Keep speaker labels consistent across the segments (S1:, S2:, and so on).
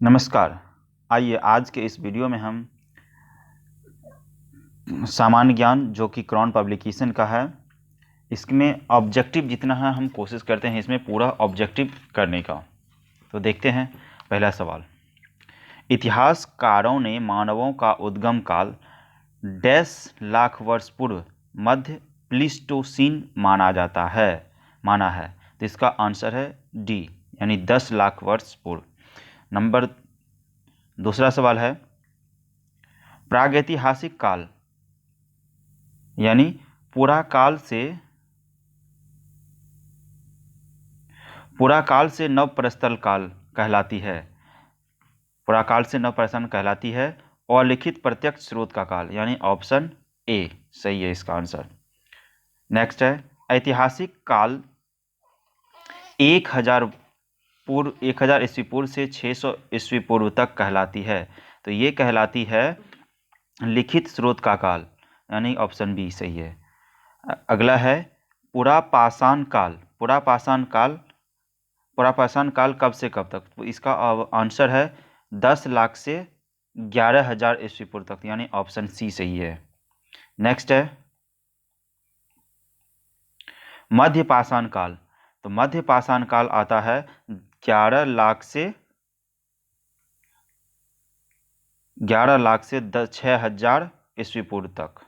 S1: नमस्कार। आइए आज के इस वीडियो में हम सामान्य ज्ञान जो कि क्रॉन पब्लिकेशन का है, इसमें ऑब्जेक्टिव जितना है हम कोशिश करते हैं इसमें पूरा ऑब्जेक्टिव करने का। तो देखते हैं पहला सवाल। इतिहासकारों ने मानवों का उद्गम काल डैश लाख वर्ष पूर्व मध्य प्लीस्टोसीन माना है। तो इसका आंसर है डी, यानी 10 लाख वर्ष पूर्व। दूसरा सवाल है, प्रागैतिहासिक काल यानी पुराकाल से नवप्रस्तर काल कहलाती है। पुराकाल से नवप्रस्तर कहलाती है और लिखित प्रत्यक्ष स्रोत का काल, यानी ऑप्शन ए सही है इसका आंसर। नेक्स्ट है, ऐतिहासिक काल 1000 ईस्वी पूर्व से 600 ईस्वी पूर्व तक कहलाती है। तो ये कहलाती है लिखित स्रोत का काल, यानी ऑप्शन बी सही है। अगला है, पुरापाषाण काल कब से कब तक? तो इसका आंसर है 10 लाख से 11,000 ईस्वी पूर्व तक, यानी ऑप्शन सी सही है। नेक्स्ट है, मध्यपाषाण काल। तो मध्यपाषाण काल आता है 11 लाख से 6,000 ईस्वी पूर्व तक।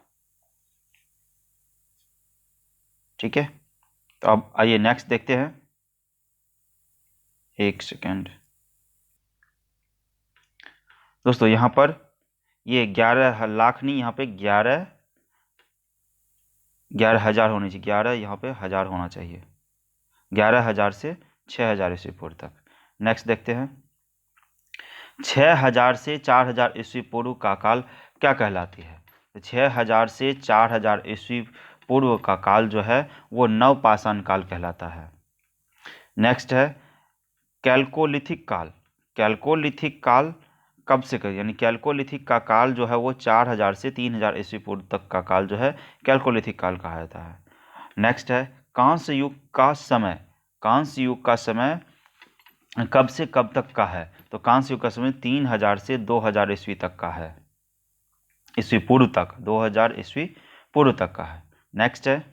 S1: ठीक है, तो अब आइए नेक्स्ट देखते हैं। एक सेकेंड दोस्तों, यहां पर ये 11 लाख नहीं, यहाँ पे 11,000 होनी चाहिए। 11 यहाँ पे 1000 होना चाहिए। 11,000 से 6,000 ईस्वी पूर्व तक। नेक्स्ट देखते हैं, 6,000 से 4,000 ईस्वी पूर्व का काल क्या कहलाती है? तो 6,000 से 4,000 ईस्वी पूर्व का काल जो है वो नवपाषाण काल कहलाता है। नेक्स्ट है, कैल्कोलिथिक काल कब से कर, यानी कैल्कोलिथिक का काल जो है वो 4,000 से 3,000 ईस्वी पूर्व तक का काल जो है कैल्कोलिथिक काल कहा जाता है। नेक्स्ट है, कांस्य युग का समय कब से कब तक का है? तो कांस्य युग का समय 3,000 से 2,000 ईस्वी तक का है, ईस्वी पूर्व तक, 2000 ईस्वी पूर्व तक का है। नेक्स्ट है,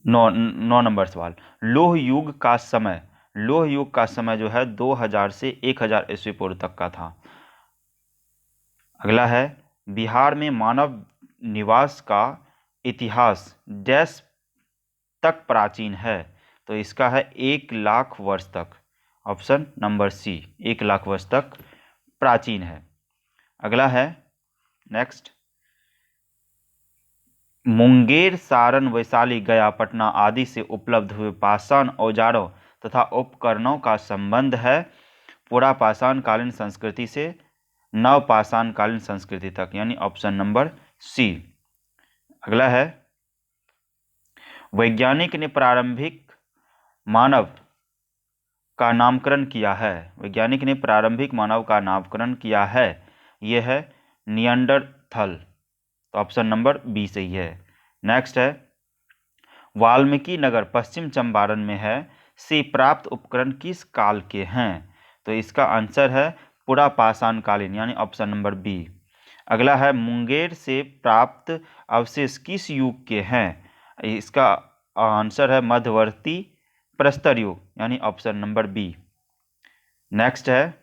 S1: 9 नंबर सवाल, लोह युग का समय जो है 2000 से 1000 ईस्वी पूर्व तक का था। अगला है, बिहार में मानव निवास का इतिहास डैश तक प्राचीन है? तो इसका है 1 लाख वर्ष तक, ऑप्शन नंबर सी 1 लाख वर्ष तक प्राचीन है। अगला है, नेक्स्ट, मुंगेर, सारण, वैशाली, गया, पटना आदि से उपलब्ध हुए पाषाण औजारों तथा उपकरणों का संबंध है पुरापाषाण कालीन संस्कृति से नवपाषाण कालीन संस्कृति तक, यानी ऑप्शन नंबर सी। अगला है, वैज्ञानिक ने प्रारंभिक मानव का नामकरण किया है। यह है निएंडरथल, तो ऑप्शन नंबर बी सही है। नेक्स्ट है, वाल्मीकि नगर पश्चिम चंपारण में है से प्राप्त उपकरण किस काल के हैं? तो इसका आंसर है पुरापाषाण कालीन, यानी ऑप्शन नंबर बी। अगला है, मुंगेर से प्राप्त अवशेष किस युग के हैं? इसका आंसर है मध्यवर्ती प्रस्तर युग, यानी ऑप्शन नंबर बी। नेक्स्ट है,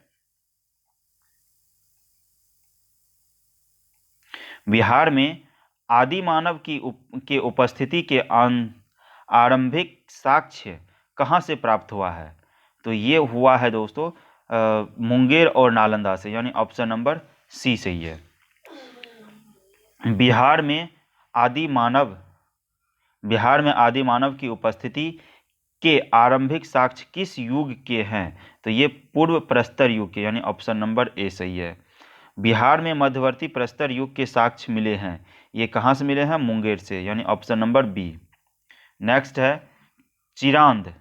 S1: बिहार में आदि मानव के उपस्थिति के आरंभिक साक्ष्य कहाँ से प्राप्त हुआ है? तो ये हुआ है दोस्तों मुंगेर और नालंदा से, यानी ऑप्शन नंबर सी सही है। बिहार में आदि मानव की उपस्थिति के आरंभिक साक्ष्य किस युग के हैं? तो ये पूर्व प्रस्तर युग के, यानी ऑप्शन नंबर ए सही है। बिहार में मध्यवर्ती प्रस्तर युग के साक्ष्य मिले हैं, ये कहाँ से मिले हैं? मुंगेर से, यानी ऑप्शन नंबर बी। नेक्स्ट है, चिरांद,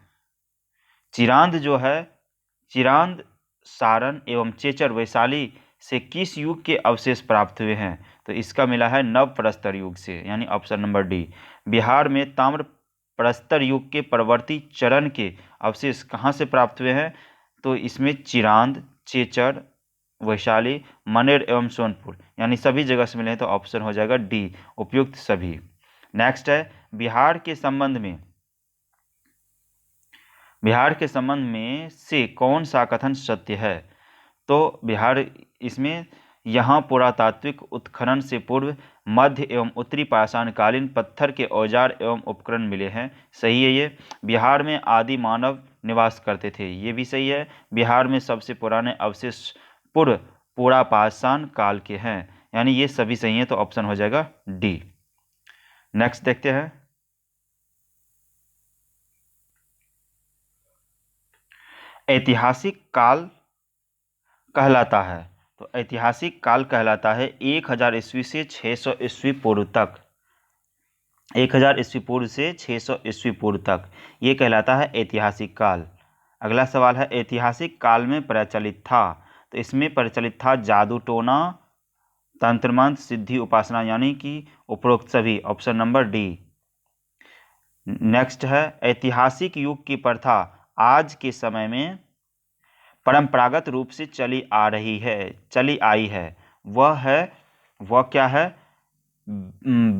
S1: सारण एवं चेचर, वैशाली से किस युग के अवशेष प्राप्त हुए हैं? तो इसका मिला है नव प्रस्तर युग से, यानी ऑप्शन नंबर डी। बिहार में ताम्र प्रस्तर युग के परवर्ती चरण के अवशेष कहाँ से प्राप्त हुए हैं? तो इसमें चिरांद, चेचर, वैशाली, मनेर एवं सोनपुर यानी सभी जगह से मिले हैं, तो ऑप्शन हो जाएगा डी, उपयुक्त सभी। नेक्स्ट है बिहार के संबंध में से कौन सा कथन सत्य है? तो बिहार इसमें यहाँ पुरातात्विक उत्खनन से पूर्व मध्य एवं उत्तरी पाषाणकालीन पत्थर के औजार एवं उपकरण मिले हैं, सही है ये। बिहार में आदि मानव निवास करते थे, ये भी सही है। बिहार में सबसे पुराने अवशेष पूर्व पुरापाषाण काल के हैं, यानी ये सभी सही हैं, तो ऑप्शन हो जाएगा डी। नेक्स्ट देखते हैं, ऐतिहासिक काल कहलाता है। तो ऐतिहासिक काल कहलाता है 1000 ईस्वी से 600 ईस्वी पूर्व तक। 1000 ईस्वी पूर्व से 600 ईस्वी पूर्व तक ये कहलाता है ऐतिहासिक काल। अगला सवाल है ऐतिहासिक काल में प्रचलित था। तो इसमें प्रचलित था जादू टोना, तंत्र मंत्र, सिद्धि उपासना यानी कि उपरोक्त सभी, ऑप्शन नंबर डी। नेक्स्ट है ऐतिहासिक युग की प्रथा आज के समय में परंपरागत रूप से चली आई है, वह क्या है?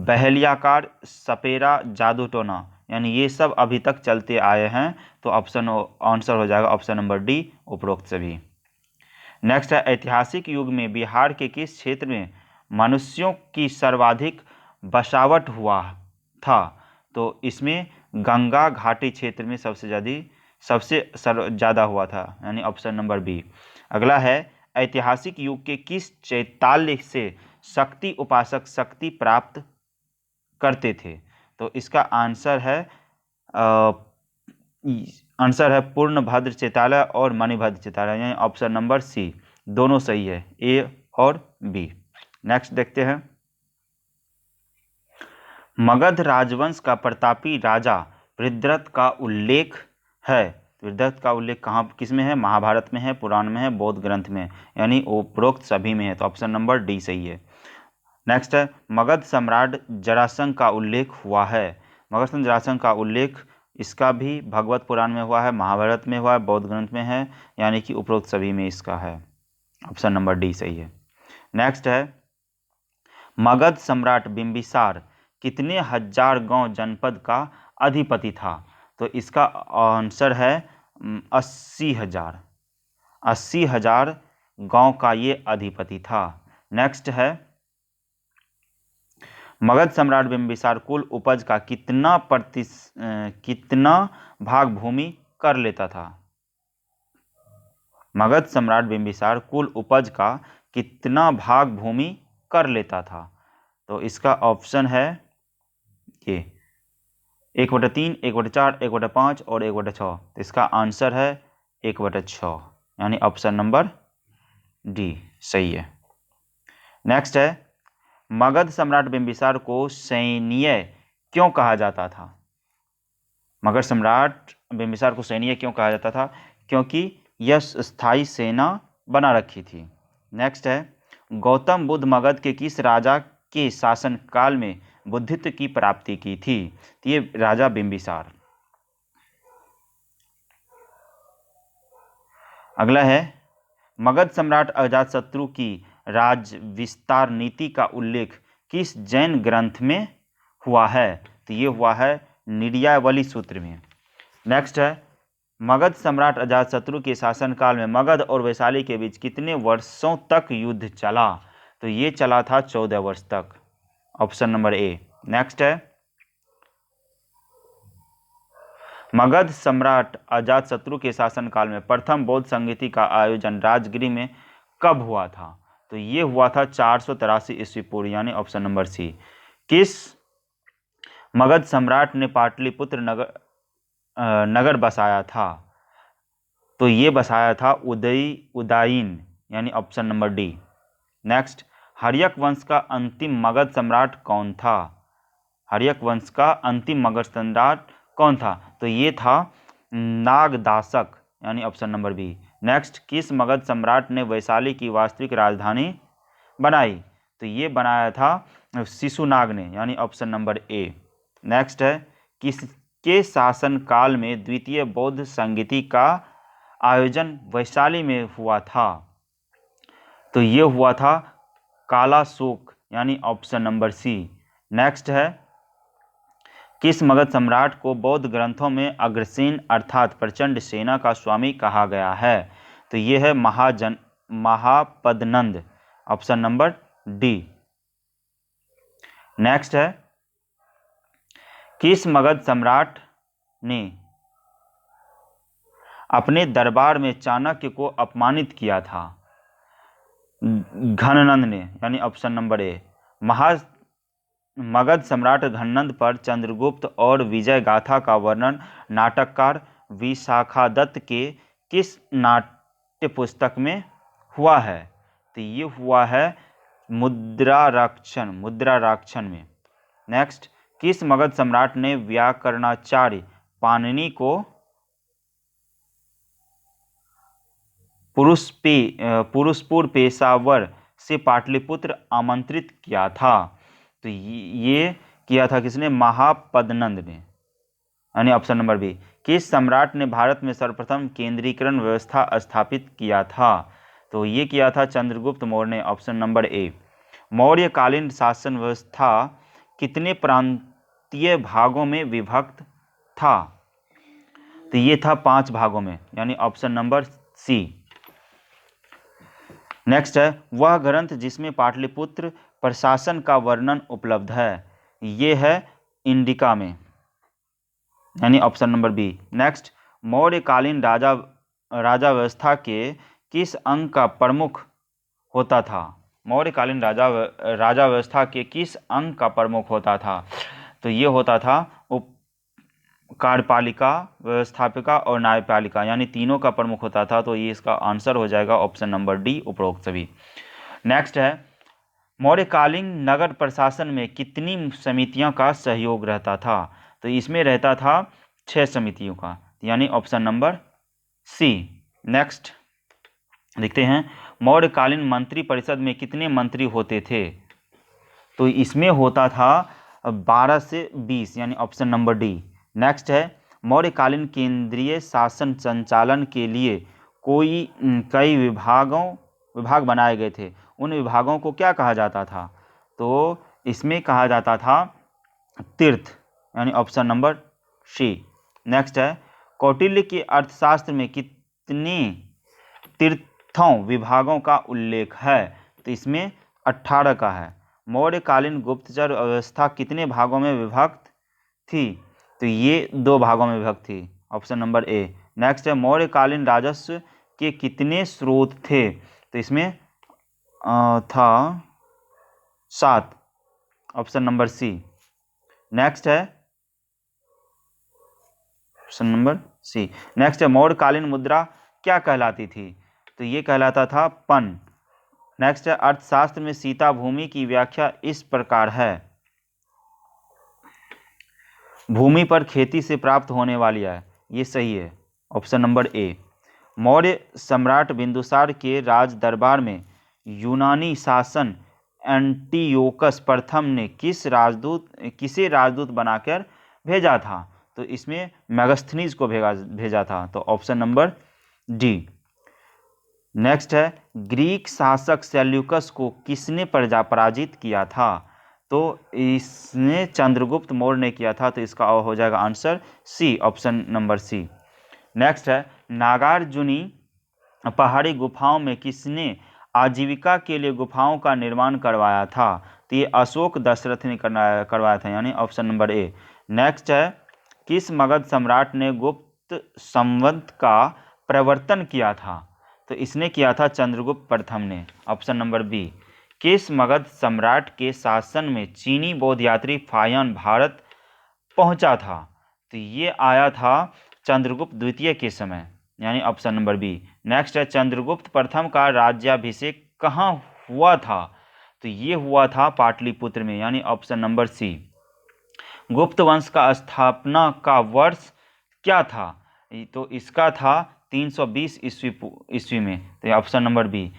S1: बहलियाकार, सपेरा, जादू टोना, यानी ये सब अभी तक चलते आए हैं, तो आंसर हो जाएगा ऑप्शन नंबर डी, उपरोक्त सभी। नेक्स्ट है ऐतिहासिक युग में बिहार के किस क्षेत्र में मनुष्यों की सर्वाधिक बसावट हुआ था? तो इसमें गंगा घाटी क्षेत्र में सबसे ज़्यादा हुआ था, यानी ऑप्शन नंबर बी। अगला है ऐतिहासिक युग के किस चैताल्य से शक्ति उपासक शक्ति प्राप्त करते थे? तो इसका आंसर है पूर्णभद्र चैतालय और मणिभद्र चैतालय, यानी ऑप्शन नंबर सी, दोनों सही है, ए और बी। नेक्स्ट देखते हैं, मगध राजवंश का प्रतापी राजा वृद्धरथ का उल्लेख है। वृद्धरथ का उल्लेख कहाँ किस में है? महाभारत में है, पुराण में है, बौद्ध ग्रंथ में, यानी उपरोक्त सभी में है, तो ऑप्शन नंबर डी सही है। नेक्स्ट है मगध सम्राट जरासंध का उल्लेख हुआ है। मगध जरासंध का उल्लेख इसका भी भगवत पुराण में हुआ है, महाभारत में हुआ है, बौद्ध ग्रंथ में है, यानी कि उपरोक्त सभी में इसका है, ऑप्शन नंबर डी सही है। नेक्स्ट है मगध सम्राट बिंबिसार कितने हजार गांव जनपद का अधिपति था? तो इसका आंसर है 80,000। 80,000 गांव का ये अधिपति था। नेक्स्ट है मगध सम्राट बिंबिसार कुल उपज का कितना भाग भूमि कर लेता था? मगध सम्राट बिंबिसार कुल उपज का कितना भाग भूमि कर लेता था? तो इसका ऑप्शन है ये 1/3, 1/4, 1/5 और 1/6। तो इसका आंसर है 1/6, यानी ऑप्शन नंबर डी सही है। नेक्स्ट है मगध सम्राट बिंबिसार को सैन्य क्यों कहा जाता था? मगध सम्राट बिंबिसार को सैन्य क्यों कहा जाता था? क्योंकि यह स्थायी सेना बना रखी थी। नेक्स्ट है गौतम बुद्ध मगध के किस राजा के शासन काल में बुद्धित्व की प्राप्ति की थी? तो ये राजा बिंबिसार। अगला है मगध सम्राट अजातशत्रु की राज विस्तार नीति का उल्लेख किस जैन ग्रंथ में हुआ है? तो ये हुआ है निर्यावली सूत्र में। नेक्स्ट है मगध सम्राट अजातशत्रु के शासनकाल में मगध और वैशाली के बीच कितने वर्षों तक युद्ध चला? तो ये चला था 14 वर्ष तक, ऑप्शन नंबर ए। नेक्स्ट है मगध सम्राट अजातशत्रु के शासनकाल में प्रथम बौद्ध संगीति का आयोजन राजगिरी में कब हुआ था? तो ये हुआ था 483 ईस्वी पूर्व, यानी ऑप्शन नंबर सी। किस मगध सम्राट ने पाटलिपुत्र नगर बसाया था? तो ये बसाया था उदयीन, यानी option number D. Next Haryanka वंश का अंतिम मगध सम्राट कौन था? हर्यक वंश का अंतिम मगध सम्राट कौन था? तो ये था नागदासक, यानी ऑप्शन नंबर बी। नेक्स्ट किस मगध सम्राट ने वैशाली की वास्तविक राजधानी बनाई? तो ये बनाया था शिशुनाग ने, यानी ऑप्शन नंबर ए। नेक्स्ट है के शासनकाल में द्वितीय बौद्ध संगीति का आयोजन वैशाली में हुआ था? तो ये हुआ था कालाशोक, यानी ऑप्शन नंबर सी। नेक्स्ट है, किस मगध सम्राट को बौद्ध ग्रंथों में अग्रसेन अर्थात प्रचंड सेना का स्वामी कहा गया है? तो ये है महापद्नंद, ऑप्शन नंबर डी। नेक्स्ट है, किस मगध सम्राट ने अपने दरबार में चाणक्य को अपमानित किया था? घननंद ने, यानी ऑप्शन नंबर ए। मगध सम्राट घननंद पर चंद्रगुप्त और विजय गाथा का वर्णन नाटककार विशाखादत्त के किस नाट्य पुस्तक में हुआ है? तो ये हुआ है मुद्राराक्षण में। नेक्स्ट, किस मगध सम्राट ने व्याकरणाचार्य पाणिनि को पुरुषपुर पेशावर से पाटलिपुत्र आमंत्रित किया था? तो ये किया था किसने? महापद्नंद ने, यानी ऑप्शन नंबर बी। किस सम्राट ने भारत में सर्वप्रथम केंद्रीकरण व्यवस्था स्थापित किया था? तो ये किया था चंद्रगुप्त मौर्य ने, ऑप्शन नंबर ए। मौर्यकालीन शासन व्यवस्था कितने प्रांतीय भागों में विभक्त था? तो ये था 5 भागों में, यानी ऑप्शन नंबर सी। नेक्स्ट है, वह ग्रंथ जिसमें पाटलिपुत्र प्रशासन का वर्णन उपलब्ध है? ये है इंडिका में, यानी ऑप्शन नंबर बी। नेक्स्ट, मौर्यकालीन राजा व्यवस्था के किस अंग का प्रमुख होता था? मौर्यकालीन राजा व्यवस्था के किस अंग का प्रमुख होता था? तो ये होता था कार्यपालिका, व्यवस्थापिका और न्यायपालिका, यानी तीनों का प्रमुख होता था। तो ये इसका आंसर हो जाएगा ऑप्शन नंबर डी, उपरोक्त सभी। नेक्स्ट है, मौर्यकालीन नगर प्रशासन में कितनी समितियों का सहयोग रहता था? तो इसमें रहता था 6 समितियों का, यानी ऑप्शन नंबर सी। नेक्स्ट देखते हैं, मौर्यकालीन मंत्री परिषद में कितने मंत्री होते थे? तो इसमें होता था 12 से 20, यानी ऑप्शन नंबर डी। नेक्स्ट है, मौर्यकालीन केंद्रीय शासन संचालन के लिए कई विभाग बनाए गए थे। उन विभागों को क्या कहा जाता था? तो इसमें कहा जाता था तीर्थ, यानी ऑप्शन नंबर सी। नेक्स्ट है, कौटिल्य के अर्थशास्त्र में कितने तीर्थों विभागों का उल्लेख है? तो इसमें 18 का है। मौर्यकालीन गुप्तचर व्यवस्था कितने भागों में विभक्त थी? तो ये 2 भागों में विभक्त थी, ऑप्शन नंबर ए। नेक्स्ट है, मौर्यकालीन राजस्व के कितने स्रोत थे? तो इसमें था 7, ऑप्शन नंबर सी। नेक्स्ट है ऑप्शन नंबर सी। नेक्स्ट है, मौर्यकालीन मुद्रा क्या कहलाती थी? तो ये कहलाता था पन। नेक्स्ट है, अर्थशास्त्र में सीता भूमि की व्याख्या इस प्रकार है: भूमि पर खेती से प्राप्त होने वाली आय। ये सही है, ऑप्शन नंबर ए। मौर्य सम्राट बिंदुसार के राज दरबार में यूनानी शासन एंटियोकस प्रथम ने किसे राजदूत बनाकर भेजा था? तो इसमें मेगास्थनीज को भेजा था, तो ऑप्शन नंबर डी। नेक्स्ट है, ग्रीक शासक सेल्यूकस को किसने पराजित किया था? तो इसने चंद्रगुप्त मौर्य ने किया था, तो इसका हो जाएगा answer C, option number C. Next है, नागार्जुनी पहाड़ी गुफाओं में किसने आजीविका के लिए गुफाओं का निर्माण करवाया था? तो ये अशोक दशरथ ने करवाया था, यानी ऑप्शन नंबर ए। नेक्स्ट है, किस मगध सम्राट ने गुप्त संवत का प्रवर्तन किया था? तो इसने किया था चंद्रगुप्त प्रथम ने, ऑप्शन नंबर बी। किस मगध सम्राट के शासन में चीनी बौद्ध यात्री फाहियान भारत पहुंचा था? तो ये आया था चंद्रगुप्त द्वितीय के समय, यानी ऑप्शन नंबर बी। नेक्स्ट है, चंद्रगुप्त प्रथम का राज्याभिषेक कहाँ हुआ था? तो ये हुआ था पाटलिपुत्र में, यानी ऑप्शन नंबर सी। गुप्त वंश का स्थापना का वर्ष क्या था? तो इसका था 320 ईस्वी में, तो option number B.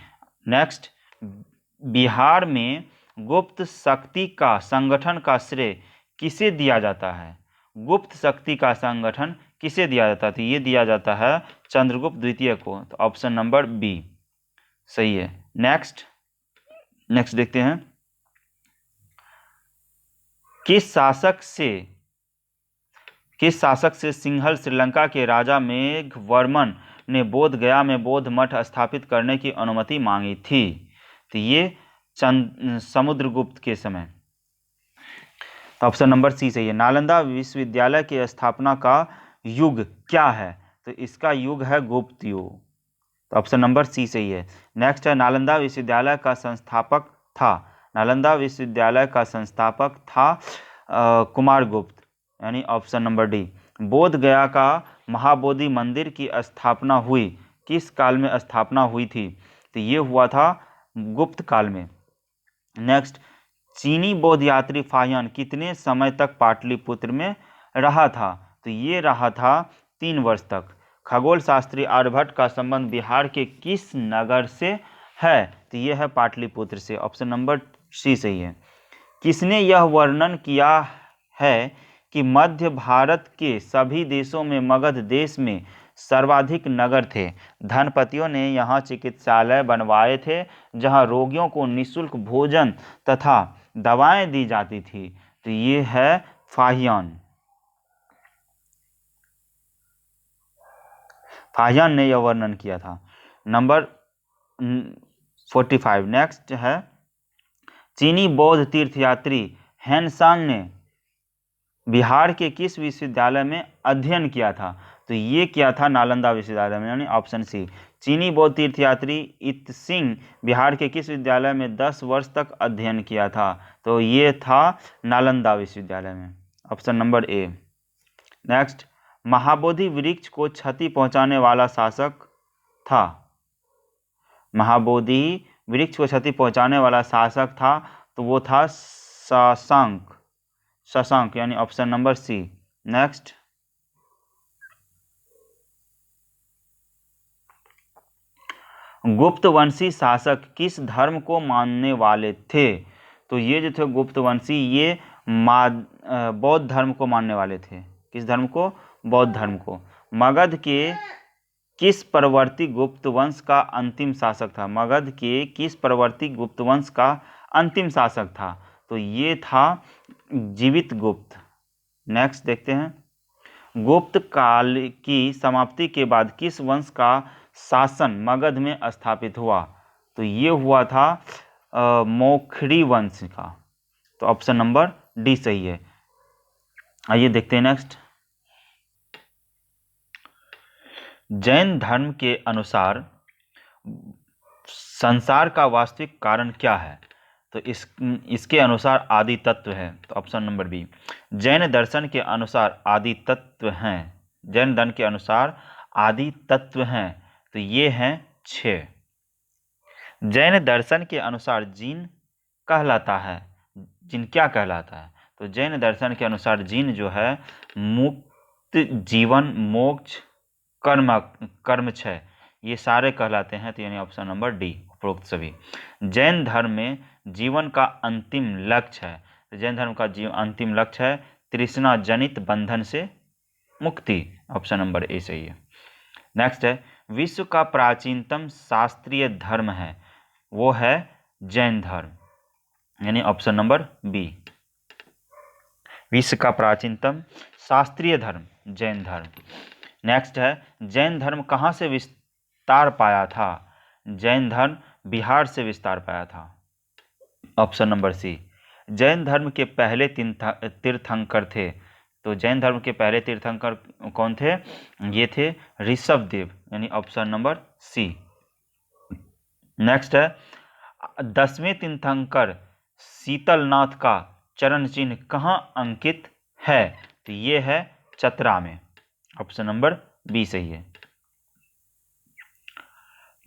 S1: Next, Bihar में गुप्त शक्ति का संगठन का श्रेय किसे दिया जाता है? गुप्त शक्ति का संगठन किसे दिया जाता था? ये दिया जाता है चंद्रगुप्त द्वितीय को। तो ऑप्शन नंबर बी सही है। नेक्स्ट देखते हैं, किस शासक से सिंहल श्रीलंका के राजा मेघवर्मन ने बोध गया में बौद्ध मठ स्थापित करने की अनुमति मांगी थी? तो ये समुद्रगुप्त के समय। ऑप्शन नंबर सी सही है। नालंदा विश्वविद्यालय की स्थापना का युग क्या है? तो इसका युग है गुप्त युग। तो ऑप्शन नंबर सी सही है। नेक्स्ट है, नालंदा विश्वविद्यालय का संस्थापक था कुमारगुप्त, यानी ऑप्शन नंबर डी। बोध गया का महाबोधि मंदिर की स्थापना हुई किस काल में स्थापना हुई थी? तो ये हुआ था गुप्त काल में। नेक्स्ट, चीनी बौद्ध यात्री फाहियान कितने समय तक पाटलिपुत्र में रहा था? तो ये रहा था 3 वर्ष तक। खगोल शास्त्री आर्यभट्ट का संबंध बिहार के किस नगर से है? तो ये है पाटलिपुत्र से। ऑप्शन नंबर सी सही है। किसने यह वर्णन किया है कि मध्य भारत के सभी देशों में मगध देश में सर्वाधिक नगर थे? धनपतियों ने यहाँ चिकित्सालय बनवाए थे जहाँ रोगियों को निःशुल्क भोजन तथा दवाएं दी जाती थी। तो ये है फाहियान ने यह वर्णन किया था। नंबर 45। नेक्स्ट है, चीनी बौद्ध तीर्थयात्री हेनसांग ने बिहार के किस विश्वविद्यालय में अध्ययन किया था? तो ये किया था नालंदा विश्वविद्यालय में, यानी ऑप्शन सी। चीनी बौद्ध तीर्थयात्री इत्सिंग बिहार के किस विद्यालय में 10 वर्ष तक अध्ययन किया था? तो ये था नालंदा विश्वविद्यालय में। ऑप्शन नंबर ए। नेक्स्ट, महाबोधि वृक्ष को क्षति पहुंचाने वाला शासक था। महाबोधि वृक्ष को क्षति पहुंचाने वाला शासक था, तो वो था शशांक, यानी ऑप्शन नंबर सी। नेक्स्ट, गुप्तवंशी शासक किस धर्म को मानने वाले थे? तो ये जो थे गुप्तवंशी, ये बौद्ध धर्म को मानने वाले थे। किस धर्म को? बौद्ध धर्म को। मगध के किस परवर्ती गुप्तवंश का अंतिम शासक था? मगध के किस परवर्ती गुप्तवंश का अंतिम शासक था? तो ये था जीवित गुप्त। नेक्स्ट देखते हैं, गुप्त काल की समाप्ति के बाद किस वंश का शासन मगध में स्थापित हुआ? तो ये हुआ था मोखरी वंश का। तो ऑप्शन नंबर डी सही है। आइए देखते हैं नेक्स्ट, जैन धर्म के अनुसार संसार का वास्तविक कारण क्या है? तो इसके अनुसार आदि तत्व है। तो ऑप्शन नंबर बी। जैन दर्शन के अनुसार आदि तत्व हैं। जैन धर्म के अनुसार आदि तत्व हैं, तो ये हैं 6। जैन दर्शन के अनुसार जीन कहलाता है। जीन क्या कहलाता है? तो जैन दर्शन के अनुसार जीन जो है मुक्त जीवन, मोक्ष, कर्म क्षय, ये सारे कहलाते हैं। तो यानी ऑप्शन नंबर डी उपरोक्त सभी। जैन धर्म में जीवन का अंतिम लक्ष्य है। तो जैन धर्म का अंतिम लक्ष्य है तृष्णा जनित बंधन से मुक्ति। ऑप्शन नंबर ए सही है। नेक्स्ट है, विश्व का प्राचीनतम शास्त्रीय धर्म है, वो है जैन धर्म, यानी ऑप्शन नंबर बी। विश्व का प्राचीनतम शास्त्रीय धर्म जैन धर्म। नेक्स्ट है, जैन धर्म कहाँ से विस्तार पाया था? जैन धर्म बिहार से विस्तार पाया था। ऑप्शन नंबर सी। जैन धर्म के पहले तीर्थंकर थे। तो जैन धर्म के पहले तीर्थंकर कौन थे? ये थे ऋषभदेव, यानी ऑप्शन नंबर सी। नेक्स्ट है, 10वें तीर्थंकर शीतलनाथ का चरण चिन्ह कहाँ अंकित है? तो ये है चतरा में। ऑप्शन नंबर बी सही है।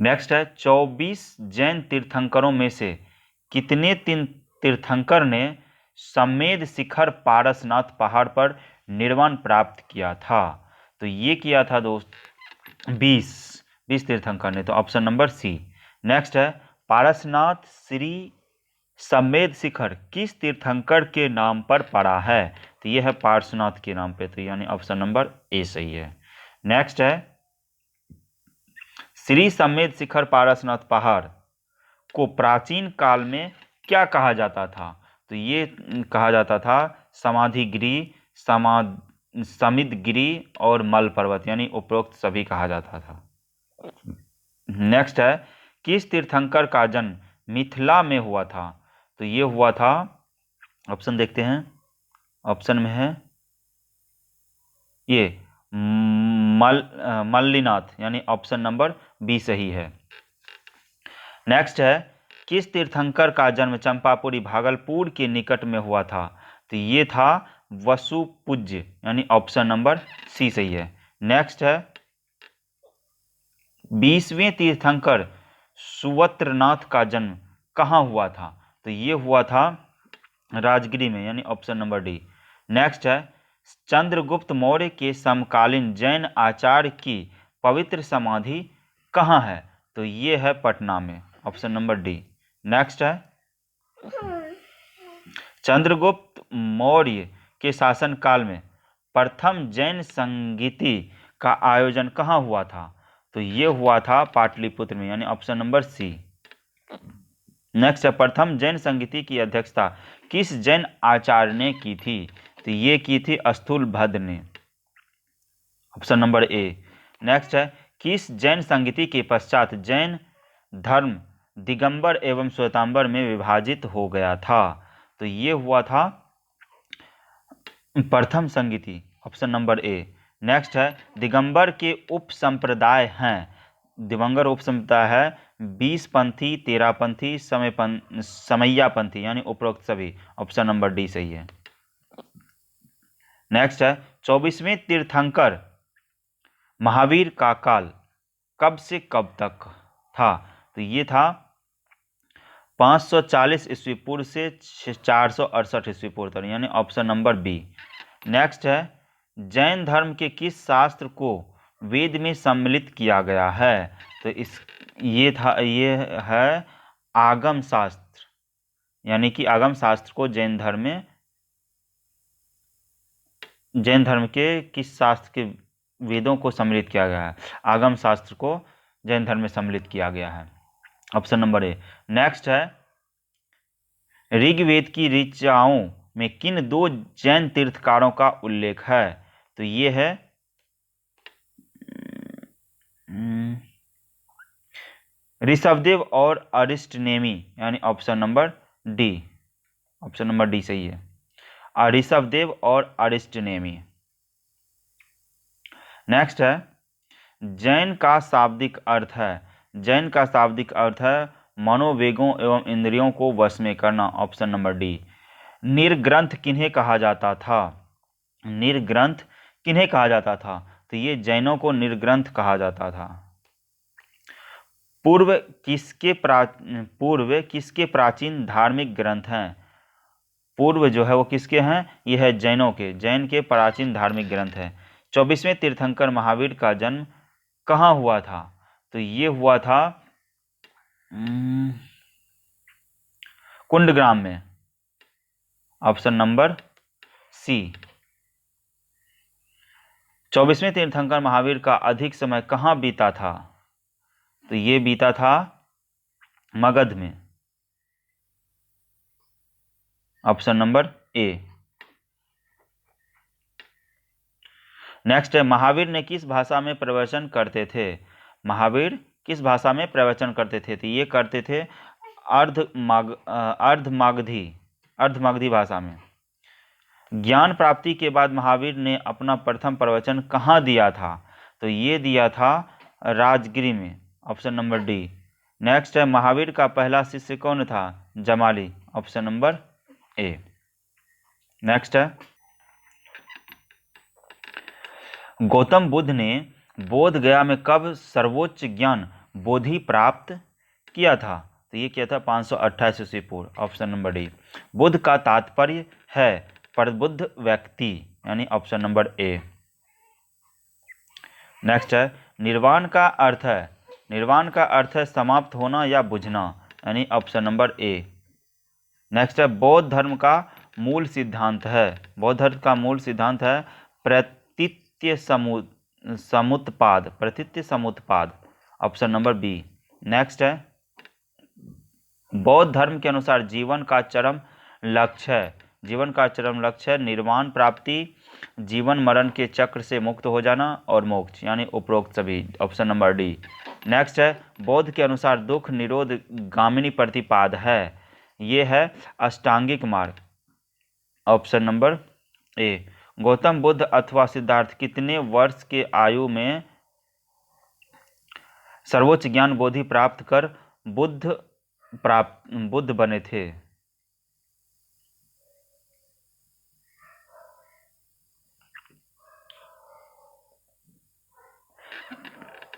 S1: नेक्स्ट है, 24 जैन तीर्थंकरों में से कितने तीर्थंकर ने समेध शिखर पारसनाथ पहाड़ पर निर्वाण प्राप्त किया था? तो ये किया था दोस्त 20 तीर्थंकर ने। तो ऑप्शन नंबर सी। नेक्स्ट है, पारसनाथ श्री समेध शिखर किस तीर्थंकर के नाम पर पड़ा है? तो ये है पार्श्वनाथ के नाम पे, तो यानी ऑप्शन नंबर ए सही है। नेक्स्ट है श्री समेत शिखर पारसनाथ पहाड़ को प्राचीन काल में क्या कहा जाता था? तो ये कहा जाता था समाधिगिरी, समितगिरी और मल पर्वत, यानी उपरोक्त सभी कहा जाता था। नेक्स्ट है किस तीर्थंकर का जन्म मिथिला में हुआ था? तो ये हुआ था, ऑप्शन देखते हैं, ऑप्शन में है ये मल्लिनाथ, यानी ऑप्शन नंबर बी सही है। नेक्स्ट है किस तीर्थंकर का जन्म चंपापुरी भागलपुर के निकट में हुआ था? तो ये था वसुपूज्य, यानी ऑप्शन नंबर सी सही है। नेक्स्ट है 20वें तीर्थंकर सुवत्रनाथ का जन्म कहाँ हुआ था? तो ये हुआ था राजगिरी में, यानी ऑप्शन नंबर डी। नेक्स्ट है चंद्रगुप्त मौर्य के समकालीन जैन आचार्य की पवित्र समाधि कहाँ है? तो ये है पटना में, ऑप्शन नंबर डी। नेक्स्ट है चंद्रगुप्त मौर्य के शासनकाल में प्रथम जैन संगीति का आयोजन कहाँ हुआ था? तो ये हुआ था पाटलिपुत्र में, यानी ऑप्शन नंबर सी। नेक्स्ट है प्रथम जैन संगीति की अध्यक्षता किस जैन आचार्य ने की थी? तो ये की थी स्थूलभद्र ने, ऑप्शन नंबर ए। नेक्स्ट है किस जैन संगीति के पश्चात जैन धर्म दिगंबर एवं श्वेतांबर में विभाजित हो गया था? तो ये हुआ था प्रथम संगीति, ऑप्शन नंबर ए। नेक्स्ट है दिगंबर के उप संप्रदाय हैं, दिगंबर उप संप्रदाय है 20पंथी, 13पंथी, समैयापंथी, यानी उपरोक्त सभी, ऑप्शन नंबर डी सही है। नेक्स्ट है 24वें तीर्थंकर महावीर का काल कब से कब तक था? तो ये था 540 ईस्वी पूर्व से 468 ईस्वी पूर्व तक, यानी ऑप्शन नंबर बी। नेक्स्ट है जैन धर्म के किस शास्त्र को वेद में सम्मिलित किया गया है? तो ये है आगम शास्त्र, यानी कि आगम शास्त्र को जैन धर्म के किस शास्त्र के वेदों को सम्मिलित किया गया है? आगम शास्त्र को जैन धर्म में सम्मिलित किया गया है, ऑप्शन नंबर ए। नेक्स्ट है ऋग्वेद की ऋचाओं में किन दो जैन तीर्थकारों का उल्लेख है? तो ये है ऋषभदेव और अरिष्टनेमी, यानी option number D, option number D सही है, ऋषभदेव और अरिष्टनेमी। नेक्स्ट है जैन का शाब्दिक अर्थ है, जैन का शाब्दिक अर्थ है मनोवेगों एवं इंद्रियों को वश में करना, ऑप्शन नंबर डी। निर्ग्रंथ किन्हें कहा जाता था? निर्ग्रंथ किन्हें कहा जाता था? तो ये जैनों को निर्ग्रंथ कहा जाता था। पूर्व किसके प्राचीन धार्मिक ग्रंथ हैं? पूर्व जो है वो किसके हैं? ये है जैनों के, जैन के प्राचीन धार्मिक ग्रंथ है। 24वें तीर्थंकर महावीर का जन्म कहाँ हुआ था? तो ये हुआ था कुंडग्राम में, ऑप्शन नंबर सी। 24वें तीर्थंकर महावीर का अधिक समय कहाँ बीता था? तो ये बीता था मगध में, ऑप्शन नंबर ए। नेक्स्ट है महावीर ने किस भाषा में प्रवचन करते थे? महावीर किस भाषा में प्रवचन करते थे? तो ये करते थे अर्धमागधी भाषा में। ज्ञान प्राप्ति के बाद महावीर ने अपना प्रथम प्रवचन कहाँ दिया था? तो ये दिया था राजगिरी में, ऑप्शन नंबर डी। नेक्स्ट है महावीर का पहला शिष्य कौन था? जमाली, ऑप्शन नंबर ए। नेक्स्ट है गौतम बुद्ध ने बोध गया में कब सर्वोच्च ज्ञान बोधि प्राप्त किया था? तो ये किया था 528 ईस्वी पूर्व, ऑप्शन नंबर डी। बुद्ध का तात्पर्य है प्रबुद्ध व्यक्ति, यानी ऑप्शन नंबर ए। नेक्स्ट है निर्वाण का अर्थ है समाप्त होना या बुझना, यानी ऑप्शन नंबर ए। नेक्स्ट है बौद्ध धर्म का मूल सिद्धांत है? बौद्ध धर्म का मूल सिद्धांत है प्रतीत्य समुत्पाद, प्रतीत्य समुत्पाद, ऑप्शन नंबर बी। नेक्स्ट है, बौद्ध धर्म के अनुसार जीवन का चरम लक्ष्य है, जीवन का चरम लक्ष्य है निर्वाण प्राप्ति, जीवन मरण के चक्र से मुक्त हो जाना और मोक्ष, यानी उपरोक्त सभी, ऑप्शन नंबर डी। नेक्स्ट है, बौद्ध के अनुसार दुख निरोध गामिनी प्रतिपाद है, ये है अष्टांगिक मार्ग, ऑप्शन नंबर ए। गौतम बुद्ध अथवा सिद्धार्थ कितने वर्ष के आयु में सर्वोच्च ज्ञान बोधि प्राप्त कर बुद्ध बने थे?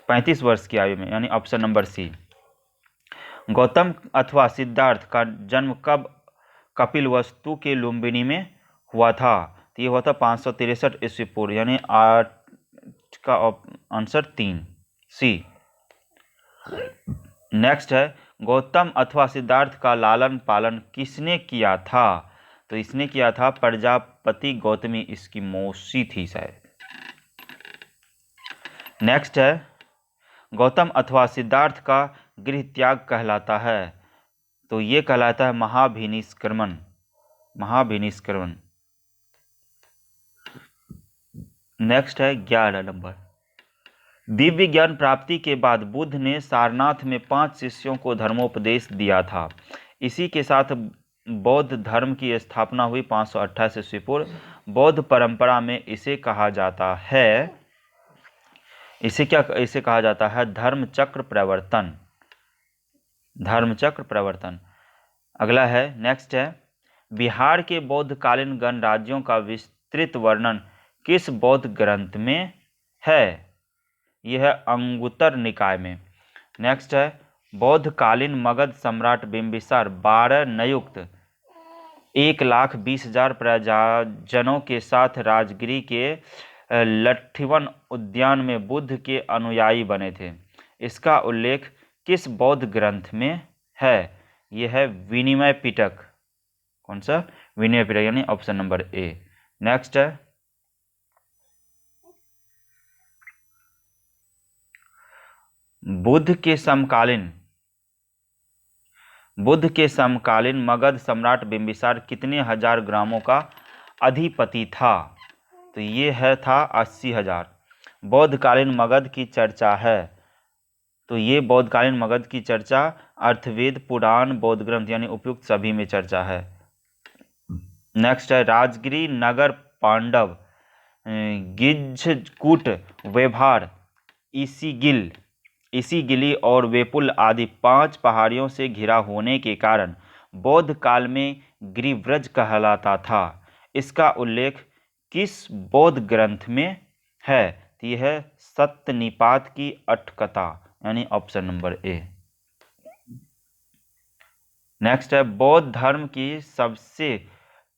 S1: 35 वर्ष की आयु में, यानी ऑप्शन नंबर सी। गौतम अथवा सिद्धार्थ का जन्म कब कपिलवस्तु के लुम्बिनी में हुआ था? तो ये हुआ था 563 ईस्वी पूर्व, यानी 8 का आंसर 3 सी। नेक्स्ट है, गौतम अथवा सिद्धार्थ का लालन पालन किसने किया था? तो इसने किया था प्रजापति गौतमी, इसकी मौसी थी शायद। नेक्स्ट है, गौतम अथवा सिद्धार्थ का गृह त्याग कहलाता है? तो ये कहलाता है महाभिनिष्क्रमण, महाभिनिष्क्रमण। नेक्स्ट है 11 नंबर, दिव्य ज्ञान प्राप्ति के बाद बुद्ध ने सारनाथ में 5 शिष्यों को धर्मोपदेश दिया था। इसी के साथ बौद्ध धर्म की स्थापना हुई 528 ईस्वी पूर्व। बौद्ध परंपरा में इसे कहा जाता है, इसे कहा जाता है धर्म चक्र प्रवर्तन, धर्म चक्र प्रवर्तन। अगला है, नेक्स्ट है, बिहार के बौद्धकालीन गणराज्यों का विस्तृत वर्णन किस बौद्ध ग्रंथ में है? यह है अंगुत्तर निकाय में। नेक्स्ट है, बौद्धकालीन मगध सम्राट बिंबिसार 12 नियुक्त 1,20,000 प्रजाजनों के साथ राजगिरी के लट्ठिवन उद्यान में बुद्ध के अनुयायी बने थे। इसका उल्लेख किस बौद्ध ग्रंथ में है? यह है विनिमय पिटक। कौन सा? विनिमय पिटक, यानी ऑप्शन नंबर ए। नेक्स्ट है, बुद्ध के समकालीन मगध सम्राट बिंबिसार कितने हजार ग्रामों का अधिपति था? तो ये था 80,000। बौद्धकालीन मगध की चर्चा है, तो ये बौद्धकालीन मगध की चर्चा अर्थवेद, पुराण, बौद्ध ग्रंथ, यानी उपयुक्त सभी में चर्चा है। नेक्स्ट है, राजगिरी नगर पांडव, गिज्झकूट, व्यवहार, इसीगिली और वेपुल आदि 5 पहाड़ियों से घिरा होने के कारण बौद्ध काल में गिरिव्रज कहलाता था। इसका उल्लेख किस बौद्ध ग्रंथ में है? तो यह है सत्यनिपात की अट्ठकथा, यानी ऑप्शन नंबर ए। नेक्स्ट है, बौद्ध धर्म की सबसे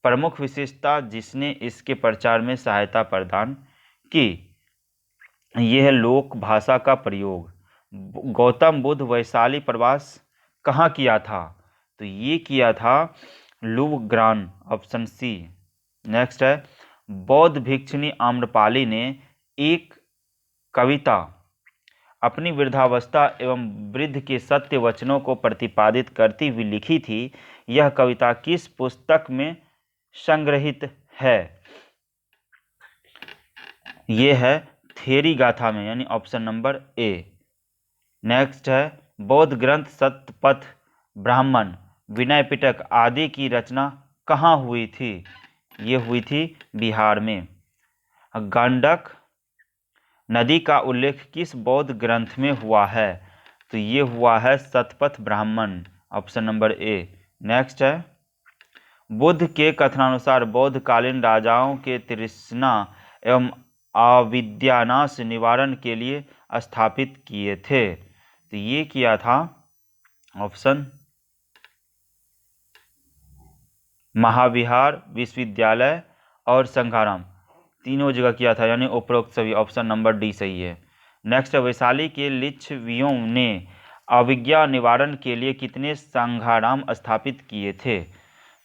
S1: प्रमुख विशेषता जिसने इसके प्रचार में सहायता प्रदान की, यह है लोक भाषा का प्रयोग। गौतम बुद्ध वैशाली प्रवास कहाँ किया था? तो ये किया था लुवग्रान, ऑप्शन सी। नेक्स्ट है, बौद्ध भिक्षुणी आम्रपाली ने एक कविता अपनी वृद्धावस्था एवं वृद्ध के सत्य वचनों को प्रतिपादित करती हुई लिखी थी। यह कविता किस पुस्तक में संग्रहित है? यह है थेरी गाथा में, यानी ऑप्शन नंबर ए। नेक्स्ट है, बौद्ध ग्रंथ सतपथ, ब्राह्मण, विनय पिटक आदि की रचना कहाँ हुई थी? ये हुई थी बिहार में। गंडक नदी का उल्लेख किस बौद्ध ग्रंथ में हुआ है? तो ये हुआ है सतपथ ब्राह्मण, ऑप्शन नंबर ए। नेक्स्ट है, बुद्ध के कथनानुसार बौद्धकालीन राजाओं के तृष्णा एवं अविद्यानाश निवारण के लिए स्थापित किए थे। तो ये किया था ऑप्शन महाविहार, विश्वविद्यालय और संघाराम, तीनों जगह किया था, यानी उपरोक्त सभी, ऑप्शन नंबर डी सही है। नेक्स्ट, वैशाली के लिच्छवियों ने अविद्या निवारण के लिए कितने संघाराम स्थापित किए थे?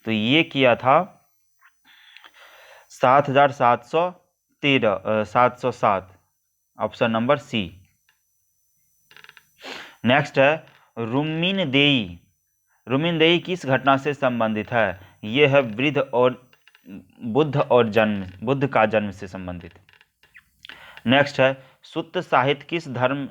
S1: तो ये किया था 7,707 ऑप्शन नंबर सी। नेक्स्ट है रुमिनदेई। रुमिनदेई किस घटना से संबंधित है? ये है बुद्ध का जन्म से संबंधित। नेक्स्ट है सुत्त साहित्य किस धर्म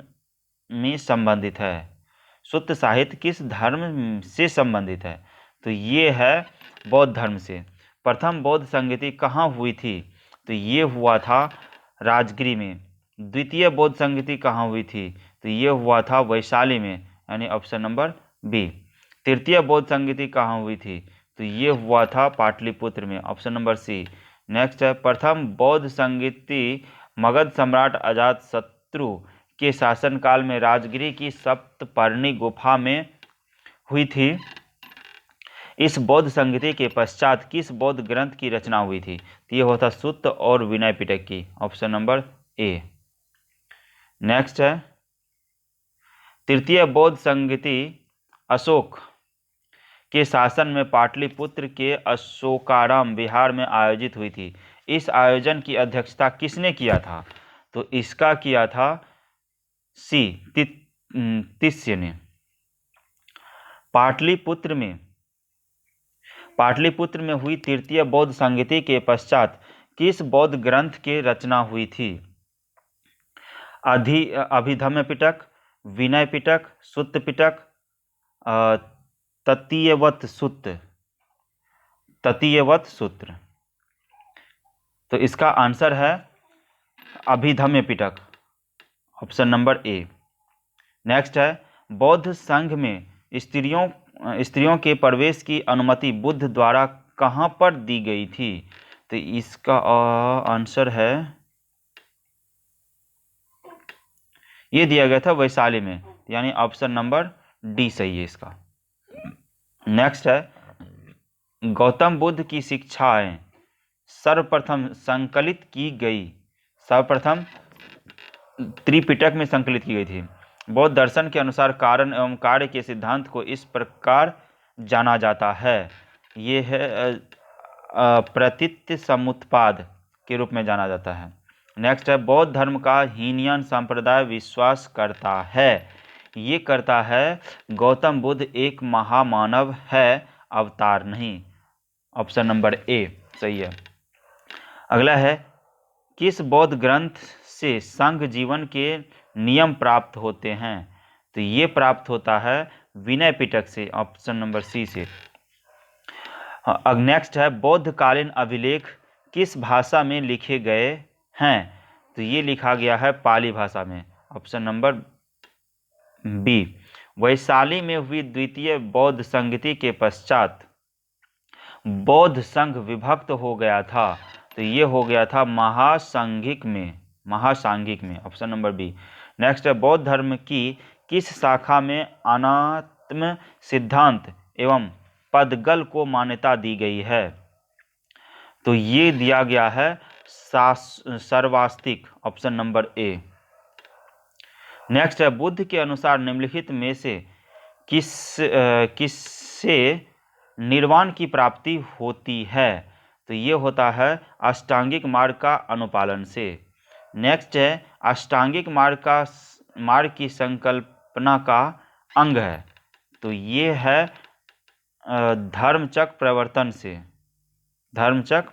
S1: में संबंधित है? सुत्त साहित्य किस धर्म से संबंधित है? तो ये है बौद्ध धर्म से। प्रथम बौद्ध संगीति कहाँ हुई थी? तो ये हुआ था राजगिरी में। द्वितीय बौद्ध संगीति कहाँ हुई थी? तो ये हुआ था वैशाली में, यानी ऑप्शन नंबर बी। तृतीय बौद्ध संगीति कहाँ हुई थी? तो ये हुआ था पाटलिपुत्र में, ऑप्शन नंबर सी। नेक्स्ट है प्रथम बौद्ध संगीति मगध सम्राट अजातशत्रु के शासनकाल में राजगिरी की सप्तपर्णी गुफा में हुई थी। इस बौद्ध संगीति के पश्चात किस बौद्ध ग्रंथ की रचना हुई थी? तो ये होता सुत्त और विनय पिटक की, ऑप्शन नंबर ए। नेक्स्ट है तृतीय बौद्ध संगीति अशोक के शासन में पाटलिपुत्र के अशोकाराम विहार में आयोजित हुई थी। इस आयोजन की अध्यक्षता किसने किया था? तो इसका किया था सी तिस्य ने। पाटलिपुत्र में हुई तृतीय बौद्ध संगीति के पश्चात किस बौद्ध ग्रंथ की रचना हुई थी? अभिधम्म पिटक, विनय पिटक, सुत्त पिटक, ततीयवत सूत्र। तो इसका आंसर है अभिधम्म पिटक, ऑप्शन नंबर ए। नेक्स्ट है बौद्ध संघ में स्त्रियों के प्रवेश की अनुमति बुद्ध द्वारा कहाँ पर दी गई थी? तो इसका आंसर है ये दिया गया था वैशाली में, यानी ऑप्शन नंबर डी सही है इसका। नेक्स्ट है गौतम बुद्ध की शिक्षाएं सर्वप्रथम संकलित की गई, सर्वप्रथम त्रिपिटक में संकलित की गई थी। बौद्ध दर्शन के अनुसार कारण एवं कार्य के सिद्धांत को इस प्रकार जाना जाता है, ये है प्रतीत समुत्पाद के रूप में जाना जाता है। नेक्स्ट है बौद्ध धर्म का हीनयान संप्रदाय विश्वास करता है, ये करता है गौतम बुद्ध एक महामानव है, अवतार नहीं, ऑप्शन नंबर ए सही है। अगला है किस बौद्ध ग्रंथ से संघ जीवन के नियम प्राप्त होते हैं? तो ये प्राप्त होता है विनय पिटक से, ऑप्शन नंबर सी से। नेक्स्ट है बौद्धकालीन अभिलेख किस भाषा में लिखे गए हैं? तो ये लिखा गया है पाली भाषा में, ऑप्शन नंबर बी। वैशाली में हुई द्वितीय बौद्ध संगीति के पश्चात बौद्ध संघ विभक्त हो गया था, तो ये हो गया था महासांघिक में, ऑप्शन नंबर बी। नेक्स्ट है बौद्ध धर्म की किस शाखा में अनात्म सिद्धांत एवं पदगल को मान्यता दी गई है? तो ये दिया गया है सर्वास्तिक, ऑप्शन नंबर ए। नेक्स्ट है बुद्ध के अनुसार निम्नलिखित में से किससे निर्वाण की प्राप्ति होती है? तो ये होता है अष्टांगिक मार्ग का अनुपालन से। नेक्स्ट है अष्टांगिक मार्ग की संकल्पना का अंग है, तो ये है धर्मचक्र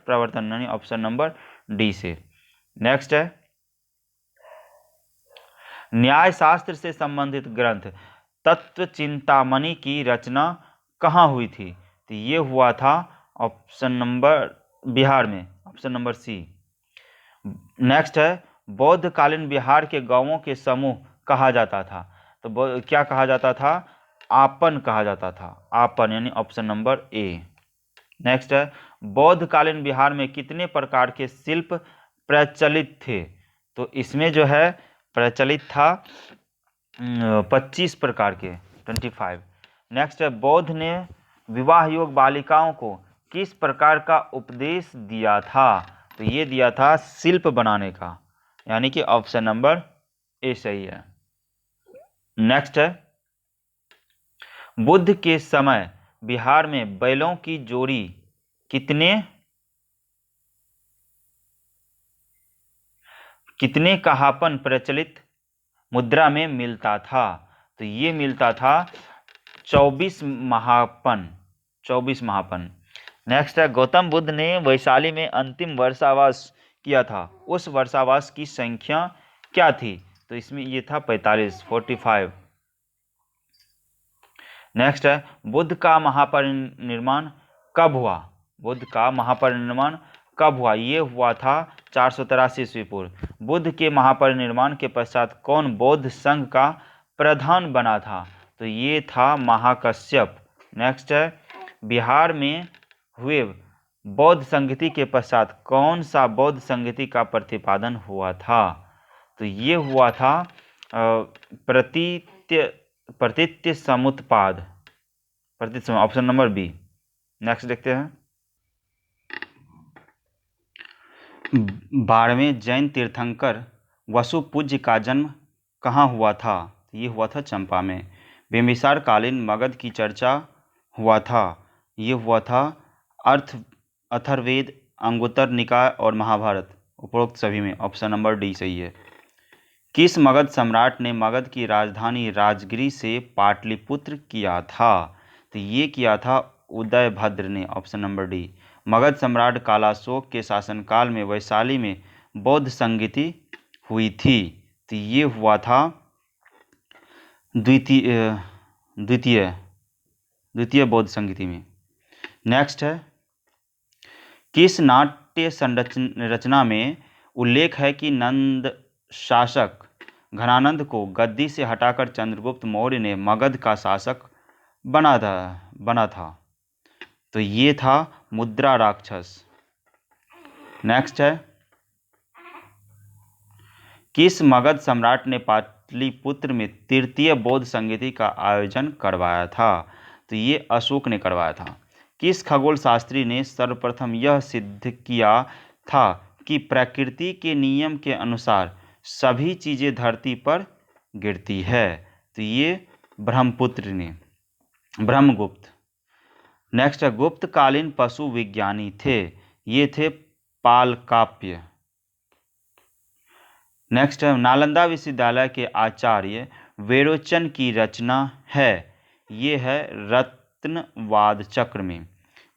S1: प्रवर्तन यानी ऑप्शन नंबर डी से। नेक्स्ट है न्याय शास्त्र से संबंधित ग्रंथ तत्व चिंतामणि की रचना कहाँ हुई थी? तो ये हुआ था ऑप्शन नंबर बिहार में, ऑप्शन नंबर सी। नेक्स्ट है बौद्धकालीन बिहार के गांवों के समूह कहा जाता था, तो क्या कहा जाता था? आपन कहा जाता था, आपन यानी ऑप्शन नंबर ए। नेक्स्ट है बौद्धकालीन बिहार में कितने प्रकार के शिल्प प्रचलित थे? तो इसमें जो है प्रचलित था 25 प्रकार के, 25। नेक्स्ट है बौद्ध ने विवाह योग बालिकाओं को किस प्रकार का उपदेश दिया था? तो ये दिया था शिल्प बनाने का, यानी कि ऑप्शन नंबर ए सही है। नेक्स्ट है बुद्ध के समय बिहार में बैलों की जोड़ी कितने कितने कहापन प्रचलित मुद्रा में मिलता था? तो ये मिलता था 24 महापन। 24 महापन। नेक्स्ट है, गौतम बुद्ध ने वैशाली में अंतिम वर्षावास किया था, उस वर्षावास की संख्या क्या थी? तो इसमें ये था 45। नेक्स्ट है, बुद्ध का महापरिनिर्वाण कब हुआ? बुद्ध का महापरिनिर्वाण कब हुआ? ये हुआ था 483 ईस्वी पूर्व। बुद्ध के महापरिनिर्वाण के पश्चात कौन बौद्ध संघ का प्रधान बना था? तो ये था महाकश्यप। नेक्स्ट है, बिहार में हुए बौद्ध संगति के पश्चात कौन सा बौद्ध संगति का प्रतिपादन हुआ था? तो ये हुआ था प्रतीत्य समुत्पाद। Option number B. नेक्स्ट देखते हैं, 12वें जैन तीर्थंकर वसुपूज्य का जन्म कहाँ हुआ था? ये हुआ था चंपा में। बिंबिसार कालीन मगध की चर्चा हुआ था, ये हुआ था अथर्ववेद, अंगुत्तर निकाय और महाभारत, उपरोक्त सभी में ऑप्शन नंबर डी सही है। किस मगध सम्राट ने मगध की राजधानी राजगिरी से पाटलिपुत्र किया था? तो ये किया था उदयभद्र ने, ऑप्शन नंबर डी। मगध सम्राट कालाशोक के शासनकाल में वैशाली में बौद्ध संगति हुई थी, तो ये हुआ था द्वितीय बौद्ध संगति में। नेक्स्ट है, किस नाट्य संरचना में उल्लेख है कि नंद शासक घनानंद को गद्दी से हटाकर चंद्रगुप्त मौर्य ने मगध का शासक बना था? तो ये था मुद्रा राक्षस। नेक्स्ट है, किस मगध सम्राट ने पाटलिपुत्र में तृतीय बौद्ध संगति का आयोजन करवाया था? तो ये अशोक ने करवाया था। किस खगोल शास्त्री ने सर्वप्रथम यह सिद्ध किया था कि प्रकृति के नियम के अनुसार सभी चीजें धरती पर गिरती है? तो ये ब्रह्मगुप्त। नेक्स्ट है, गुप्तकालीन पशु विज्ञानी थे, ये थे पालकाप्य। नेक्स्ट है, नालंदा विश्वविद्यालय के आचार्य विरोचन की रचना है, ये है रत्नवाद चक्र में।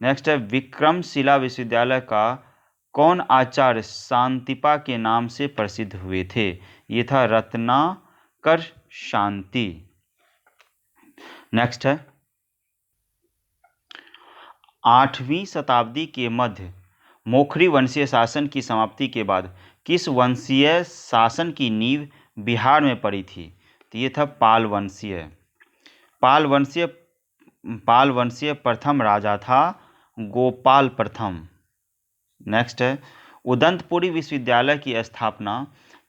S1: नेक्स्ट है, विक्रमशिला विश्वविद्यालय का कौन आचार्य शांतिपा के नाम से प्रसिद्ध हुए थे? ये था रत्नाकर शांति। नेक्स्ट है, 8वीं शताब्दी के मध्य मोखरी वंशीय शासन की समाप्ति के बाद किस वंशीय शासन की नींव बिहार में पड़ी थी? तो ये था पाल वंशीय प्रथम राजा था गोपाल प्रथम। नेक्स्ट है, उदंतपुरी विश्वविद्यालय की स्थापना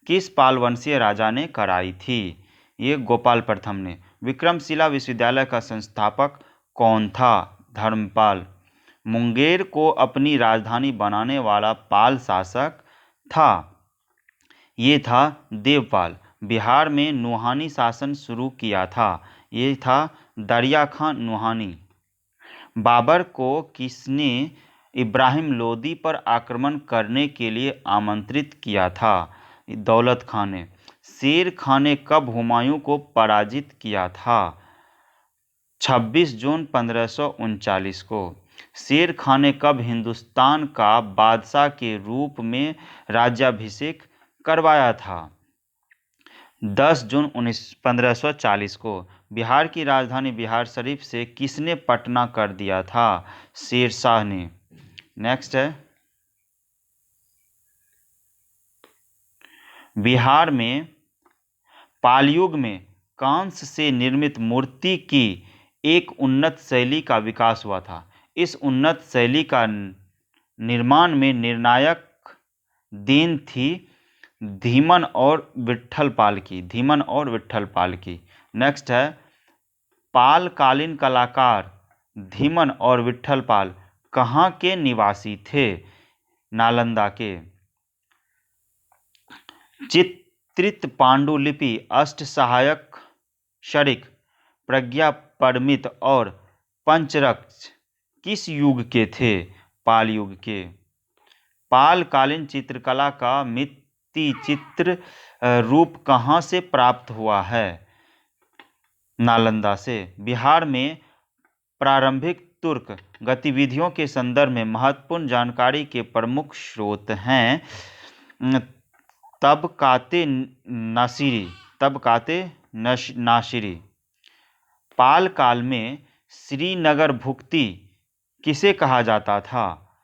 S1: किस पाल वंशीय राजा ने कराई थी? ये गोपाल प्रथम ने। विक्रमशिला विश्वविद्यालय का संस्थापक कौन था? धर्मपाल। मुंगेर को अपनी राजधानी बनाने वाला पाल शासक था, ये था देवपाल। बिहार में नुहानी शासन शुरू किया था, ये था दरिया खां नुहानी। बाबर को किसने इब्राहिम लोदी पर आक्रमण करने के लिए आमंत्रित किया था? दौलत खां ने। शेर खां ने कब हुमायूं को पराजित किया था? 26 जून 1539 को। शेर खां ने कब हिंदुस्तान का बादशाह के रूप में राज्याभिषेक करवाया था? 10 जून 1540 को। बिहार की राजधानी बिहार शरीफ से किसने पटना कर दिया था? शेरशाह ने। नेक्स्ट है, बिहार में पालयुग में कांस्य से निर्मित मूर्ति की एक उन्नत शैली का विकास हुआ था। इस उन्नत शैली का निर्माण में निर्णायक देन थी धीमन और विट्ठल पाल की। नेक्स्ट है, पालकालीन कलाकार धीमन और विट्ठल पाल कहाँ के निवासी थे? नालंदा के। चित्रित पांडुलिपि, अष्टसहायक शरिक, प्रज्ञापरमित और पंचरत्न किस युग के थे? पाल युग के। पालकालीन चित्रकला का भित्ति चित्र रूप कहाँ से प्राप्त हुआ है? नालंदा से। बिहार में प्रारंभिक तुर्क गतिविधियों के संदर्भ में महत्वपूर्ण जानकारी के प्रमुख स्रोत हैं तबकाते नासिरी। पाल काल में श्रीनगर भुक्ति किसे कहा जाता था?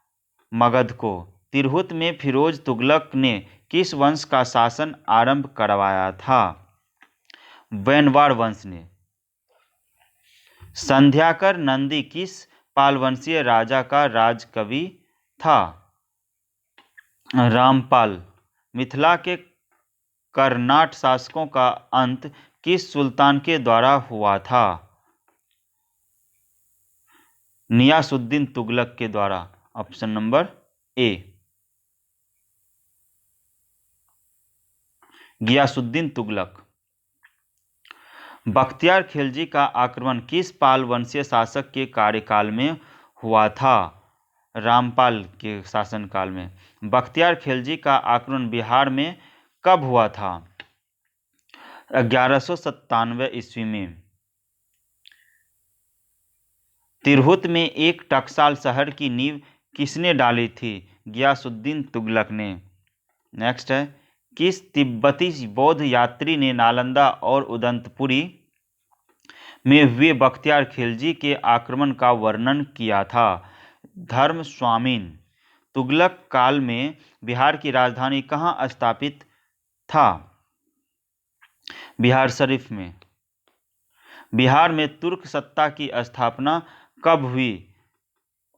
S1: मगध को। तिरहुत में फिरोज तुगलक ने किस वंश का शासन आरंभ करवाया था? वैनवार वंश ने। संध्याकर नंदी किस पालवंशीय राजा का राजकवि था? रामपाल। मिथिला के कर्नाट शासकों का अंत किस सुल्तान के द्वारा हुआ था? नियासुद्दीन तुगलक के द्वारा। Option number A, Ghiyasuddin Tughlaq. Bakhtiyar Khilji का आक्रमण किस पाल वंशीय शासक के कार्यकाल में हुआ था? रामपाल के शासनकाल में। बख्तियार खिलजी का आक्रमण बिहार में कब हुआ था? 1197 ईस्वी में। तिरहुत में एक टकसाल शहर की नींव किसने डाली थी? गियासुद्दीन तुगलक ने। नेक्स्ट है, किस तिब्बती बौद्ध यात्री ने नालंदा और उदंतपुरी में हुए बख्तियार खिलजी के आक्रमण का वर्णन किया था? धर्मस्वामिन। तुगलक काल में बिहार की राजधानी कहाँ स्थापित था? बिहार शरीफ में। बिहार में तुर्क सत्ता की स्थापना कब हुई?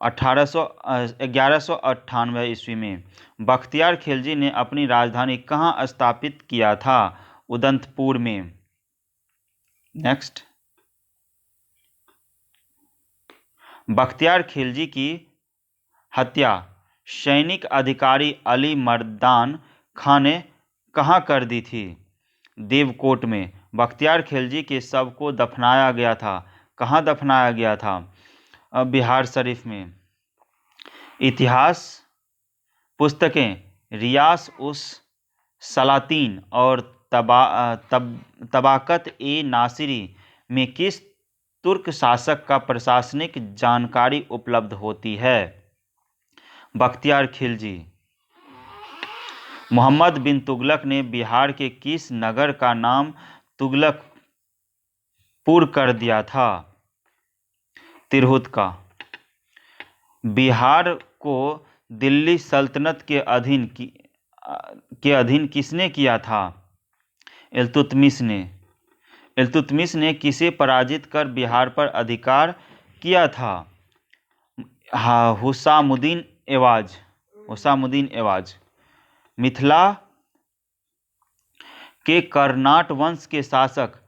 S1: 1198 ईस्वी में। बख्तियार खिलजी ने अपनी राजधानी कहाँ स्थापित किया था? उदंतपुर में। नेक्स्ट, बख्तियार खिलजी की हत्या सैनिक अधिकारी अली मर्दान खां ने कहाँ कर दी थी? देवकोट में। बख्तियार खिलजी के शव को दफनाया गया था। कहाँ दफनाया गया था? बिहार शरीफ में। इतिहास पुस्तकें रियास उस सलातीन और तबाकत ए नासिरी में किस तुर्क शासक का प्रशासनिक जानकारी उपलब्ध होती है? बख्तियार खिलजी। मोहम्मद बिन तुगलक ने बिहार के किस नगर का नाम तुगलकपुर कर दिया था? तिरहुत का। बिहार को दिल्ली सल्तनत के अधीन किसने किया था? इल्तुतमिश ने। इल्तुतमिश ने किसे पराजित कर बिहार पर अधिकार किया था? हुसामुद्दीन ऐवाज। मिथिला के कर्नाट वंश के शासक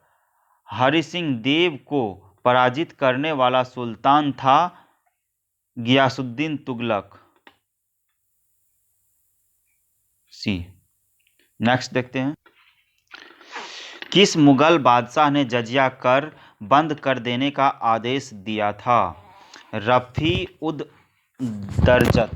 S1: हरिसिंह देव को पराजित करने वाला सुल्तान था गियासुद्दीन तुगलक। सी। नेक्स्ट देखते हैं, किस मुगल बादशाह ने जजिया कर बंद कर देने का आदेश दिया था? रफी उद दरजत।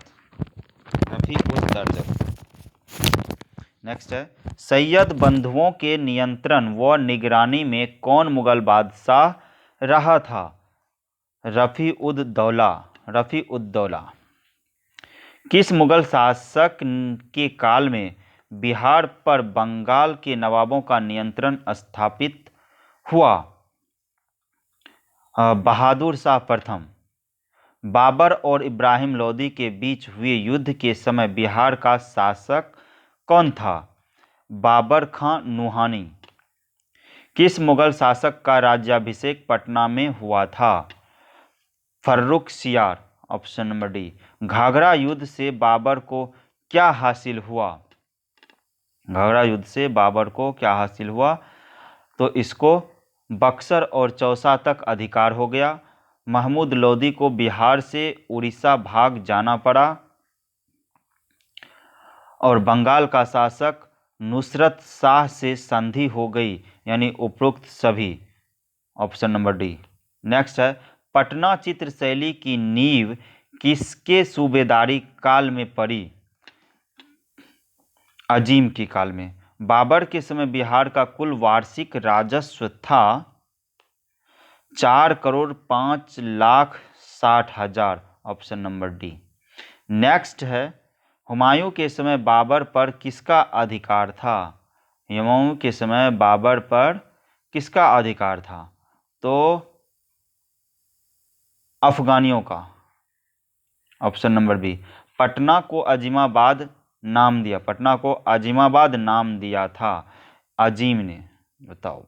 S1: नेक्स्ट है, सैयद बंधुओं के नियंत्रण व निगरानी में कौन मुगल बादशाह रहा था? रफी उद दौला। किस मुगल शासक के काल में बिहार पर बंगाल के नवाबों का नियंत्रण स्थापित हुआ? बहादुर शाह प्रथम। बाबर और इब्राहिम लोदी के बीच हुए युद्ध के समय बिहार का शासक कौन था? बाबर खां नुहानी। किस मुगल शासक का राज्याभिषेक पटना में हुआ था? Farrukhsiyar. Option number D. Ghaghra युद्ध से बाबर को क्या हासिल हुआ? तो इसको बक्सर और चौसा तक अधिकार हो गया। महमूद लोदी को बिहार से उड़ीसा भाग जाना पड़ा और बंगाल का शासक नुसरत शाह से संधि हो गई, यानी उपरोक्त सभी। Option number D. नेक्स्ट है, पटना चित्रशैली की नींव किसके सूबेदारी काल में पड़ी? अजीम की काल में। बाबर के समय बिहार का कुल वार्षिक राजस्व था 4,05,60,000। Option number D. नेक्स्ट है, हुमायूं के समय बाबर पर किसका अधिकार था? हुमायूं के समय बाबर पर किसका अधिकार था? तो अफगानियों का। Option number B. पटना को अजीमाबाद नाम दिया, पटना को अजीमाबाद नाम दिया था अजीम ने, बताओ।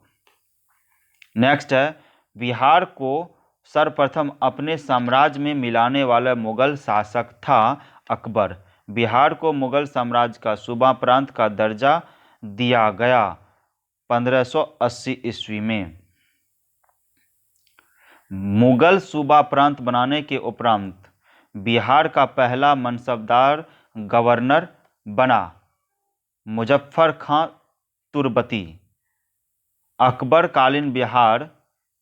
S1: नेक्स्ट है, बिहार को सर्वप्रथम अपने साम्राज्य में मिलाने वाला मुगल शासक था अकबर। बिहार को मुगल साम्राज्य का सूबा प्रांत का दर्जा दिया गया 1580 ईस्वी में। मुगल सूबा प्रांत बनाने के उपरांत बिहार का पहला मनसबदार गवर्नर बना मुजफ्फर खां तुर्बती। अकबर कालीन बिहार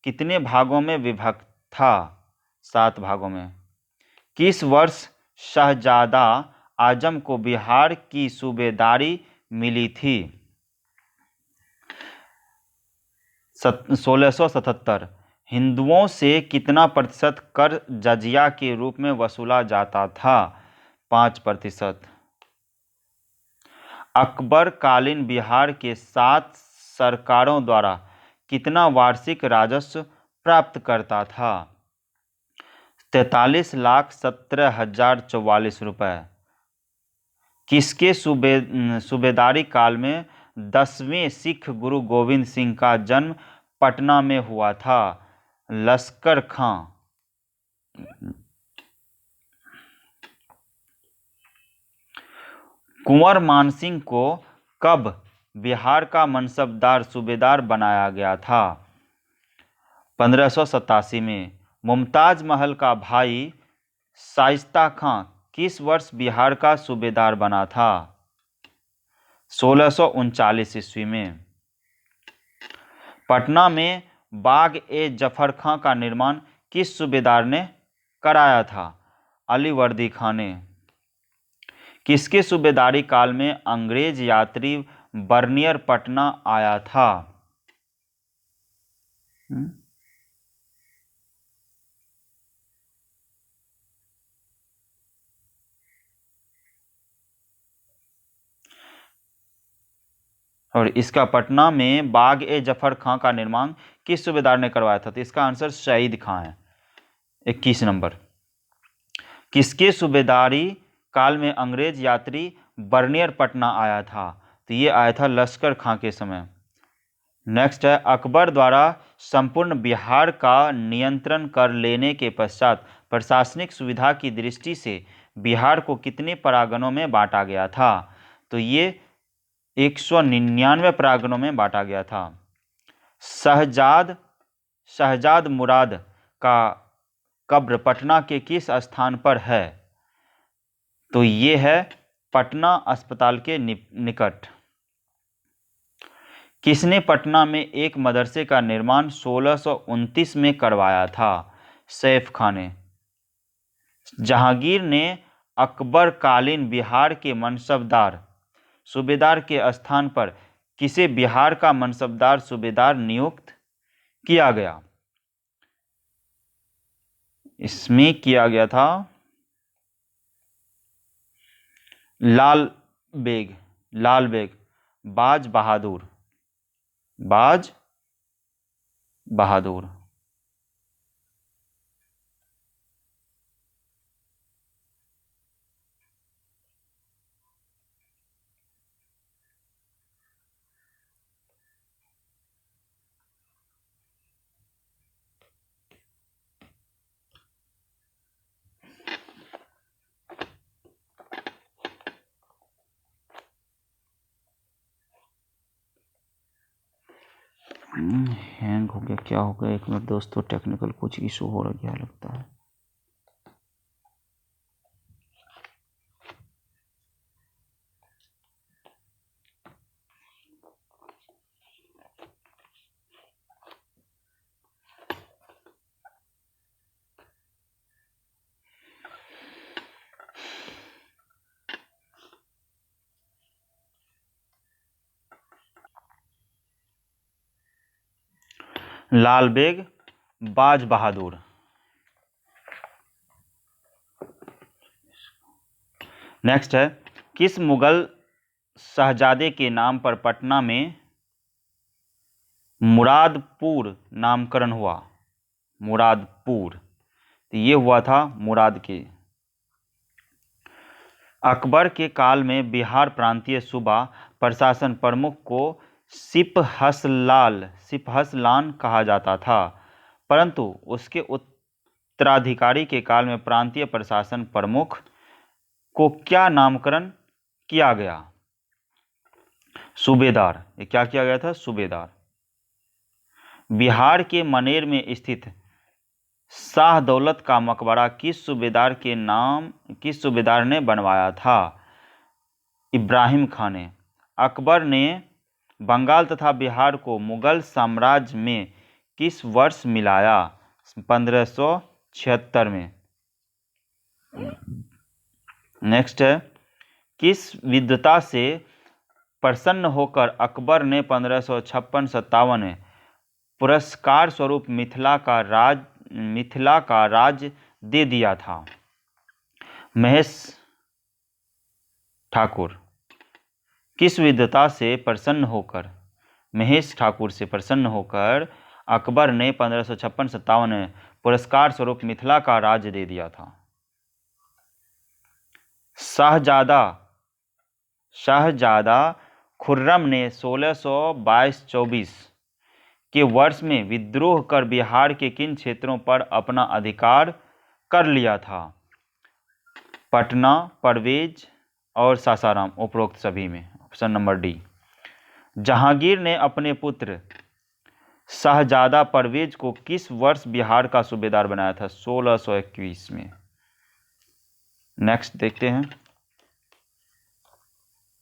S1: कितने भागों में विभक्त था? 7 भागों में। किस वर्ष शहजादा आजम को बिहार की सूबेदारी मिली थी? 1677। हिंदुओं से कितना प्रतिशत कर जजिया के रूप में वसूला जाता था? 5%। अकबर कालीन बिहार के 7 सरकारों द्वारा कितना वार्षिक राजस्व प्राप्त करता था? 43,17,044 रुपए। किसके सूबेदारी काल में 10वें सिख गुरु गोविंद सिंह का जन्म पटना में हुआ था? लश्कर खां। कुंवर मानसिंह को कब बिहार का मनसबदार सूबेदार बनाया गया था? 1587 में। मुमताज महल का भाई शाइस्ता खां किस वर्ष बिहार का सूबेदार बना था? 1639 ईस्वी में। पटना में बाग ए जफर खां का निर्माण किस सूबेदार ने कराया था? अलीवर्दी खां ने। किसके सूबेदारी काल में अंग्रेज यात्री बर्नियर पटना आया था? और इसका पटना में बाग ए जफर खां का निर्माण किस सूबेदार ने करवाया था? तो इसका आंसर शहीद खां है। 21 नंबर। किसके सूबेदारी काल में अंग्रेज यात्री बर्नियर पटना आया था? तो ये आया था लश्कर खां के समय। नेक्स्ट है, अकबर द्वारा संपूर्ण बिहार का नियंत्रण कर लेने के पश्चात प्रशासनिक सुविधा की दृष्टि से बिहार को कितने परागणों में बांटा गया था? तो ये 199 परागणों में बांटा गया था। शहजाद मुराद का कब्र पटना के किस स्थान पर है? तो ये है पटना अस्पताल के निकट। किसने पटना में एक मदरसे का निर्माण 1629 में करवाया था? सैफ खान ने। जहांगीर ने अकबर कालीन बिहार के मनसबदार सूबेदार के स्थान पर किसे बिहार का मनसबदार सूबेदार नियुक्त किया गया? इसमें किया गया था लाल बेग बाज बहादुर। हैंग हो गया, क्या हो गया? 1 मिनट दोस्तों, टेक्निकल कुछ इशू हो गया लगता है। लाल बेग, बाज बहादुर। नेक्स्ट है, किस मुगल शहजादे के नाम पर पटना में मुरादपुर नामकरण हुआ? मुरादपुर, तो ये हुआ था मुराद के। अकबर के काल में बिहार प्रांतीय सूबा प्रशासन प्रमुख को सिपहसलान कहा जाता था, परंतु उसके उत्तराधिकारी के काल में प्रांतीय प्रशासन प्रमुख को क्या नामकरण किया गया? सूबेदार। ये क्या किया गया था? सूबेदार। बिहार के मनेर में स्थित शाह दौलत का मकबरा किस सूबेदार ने बनवाया था? इब्राहिम खान ने। अकबर ने बंगाल तथा बिहार को मुगल साम्राज्य में किस वर्ष मिलाया? 1576 में। नेक्स्ट है, किस विद्वता से प्रसन्न होकर अकबर ने 1556-57 में पुरस्कार स्वरूप मिथिला का राज दे दिया था? महेश ठाकुर। किस विद्वता से प्रसन्न होकर, महेश ठाकुर से प्रसन्न होकर अकबर ने 1556-57 में पुरस्कार स्वरूप मिथिला का राज दे दिया था? शाहजादा खुर्रम ने 1622-24 के वर्ष में विद्रोह कर बिहार के किन क्षेत्रों पर अपना अधिकार कर लिया था? पटना, परवेज और सासाराम, उपरोक्त सभी में। Option number D. जहांगीर ने अपने पुत्र शाहजादा परवेज को किस वर्ष बिहार का सूबेदार बनाया था? 1621 में। नेक्स्ट देखते हैं,